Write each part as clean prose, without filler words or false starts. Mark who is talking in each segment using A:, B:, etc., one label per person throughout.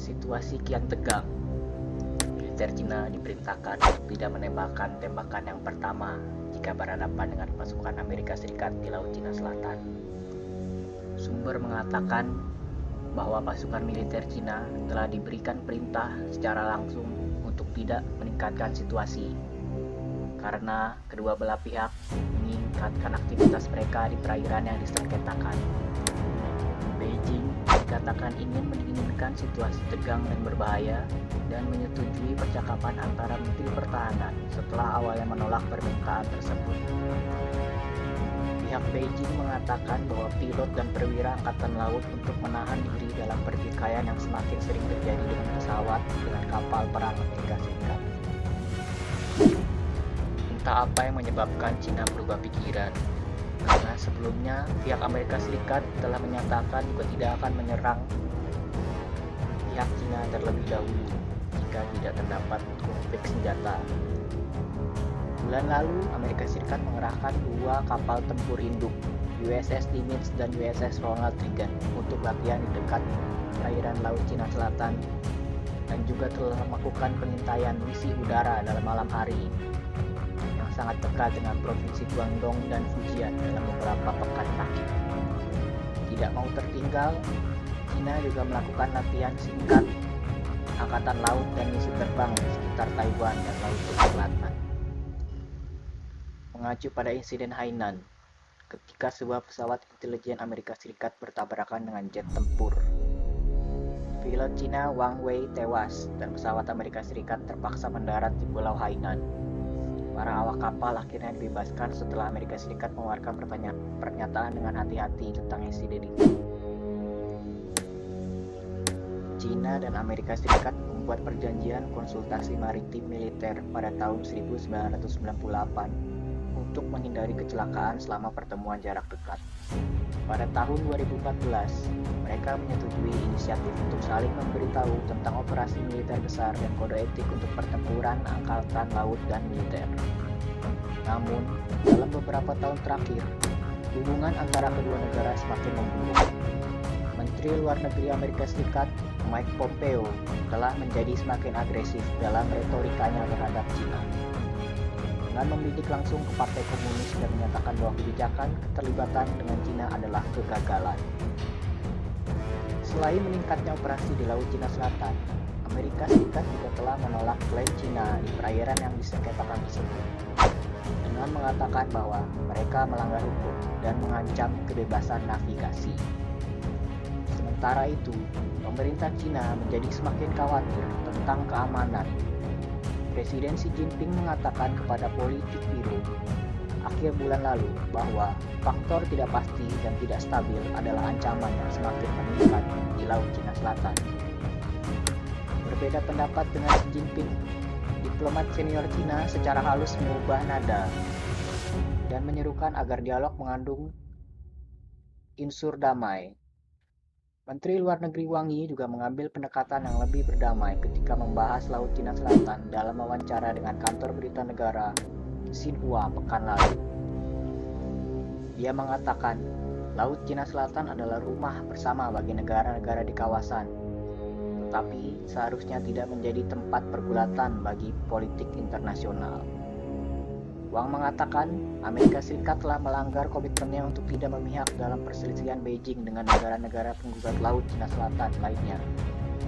A: Situasi kian tegang. Militer Cina diperintahkan untuk tidak menembakkan tembakan yang pertama jika berhadapan dengan pasukan Amerika Serikat di Laut Cina Selatan. Sumber mengatakan bahwa pasukan militer Cina telah diberikan perintah secara langsung untuk tidak meningkatkan situasi karena kedua belah pihak meningkatkan aktivitas mereka di perairan yang disengketakan. Beijing dikatakan ingin mendinginkan situasi tegang dan berbahaya dan menyetujui percakapan antara Menteri Pertahanan setelah awalnya menolak permintaan tersebut. Pihak Beijing mengatakan bahwa pilot dan perwira angkatan laut untuk menahan diri dalam pertikaian yang semakin sering terjadi dengan pesawat dengan kapal perang Amerika Serikat. Entah apa yang menyebabkan Cina berubah pikiran, karena sebelumnya pihak Amerika Serikat telah menyatakan juga tidak akan menyerang pihak Cina terlebih dahulu jika tidak terdapat konflik senjata. Bulan lalu, Amerika Serikat mengerahkan dua kapal tempur induk, USS Nimitz dan USS Ronald Reagan, untuk latihan di dekat perairan Laut Cina Selatan dan juga telah melakukan pengintaian misi udara dalam malam hari yang sangat dekat dengan provinsi Guangdong dan Fujian dalam beberapa pekan terakhir. Tidak mau tertinggal, Cina juga melakukan latihan singkat angkatan laut dan misi terbang di sekitar Taiwan dan Laut Cina Selatan. Mengacu pada insiden Hainan, ketika sebuah pesawat intelijen Amerika Serikat bertabrakan dengan jet tempur. Pilot Cina Wang Wei tewas dan pesawat Amerika Serikat terpaksa mendarat di Pulau Hainan. Para awak kapal akhirnya dibebaskan setelah Amerika Serikat mengeluarkan pernyataan dengan hati-hati tentang insiden itu. Cina dan Amerika Serikat membuat perjanjian konsultasi maritim militer pada tahun 1998 untuk menghindari kecelakaan selama pertemuan jarak dekat. Pada tahun 2014, mereka menyetujui inisiatif untuk saling memberitahu tentang operasi militer besar dan kode etik untuk pertempuran angkatan laut dan militer. Namun, dalam beberapa tahun terakhir, hubungan antara kedua negara semakin memburuk. Menteri Luar Negeri Amerika Serikat, Mike Pompeo, telah menjadi semakin agresif dalam retorikanya terhadap Cina, dengan membidik langsung ke Partai Komunis dan menyatakan bahwa kebijakan keterlibatan dengan Cina adalah kegagalan. Selain meningkatnya operasi di Laut Cina Selatan, Amerika Serikat juga telah menolak klaim Cina di perairan yang disengketakan tersebut, dengan mengatakan bahwa mereka melanggar hukum dan mengancam kebebasan navigasi. Sementara itu, pemerintah Cina menjadi semakin khawatir tentang keamanan. Presiden Xi Jinping mengatakan kepada Politik Biru akhir bulan lalu bahwa faktor tidak pasti dan tidak stabil adalah ancaman yang semakin meningkat di Laut Cina Selatan. Berbeda pendapat dengan Xi Jinping, diplomat senior Cina secara halus mengubah nada dan menyerukan agar dialog mengandung unsur damai. Menteri Luar Negeri Wang Yi juga mengambil pendekatan yang lebih berdamai ketika membahas Laut Cina Selatan dalam wawancara dengan kantor berita negara Xinhua pekan lalu. Dia mengatakan, Laut Cina Selatan adalah rumah bersama bagi negara-negara di kawasan, tetapi seharusnya tidak menjadi tempat pergulatan bagi politik internasional. Wang mengatakan Amerika Serikat telah melanggar komitmennya untuk tidak memihak dalam perselisihan Beijing dengan negara-negara penggugat Laut Cina Selatan lainnya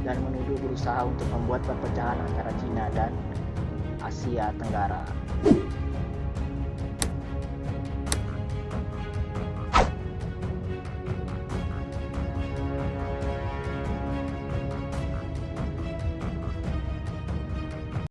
A: dan menuduh berusaha untuk membuat perpecahan antara Cina dan Asia Tenggara.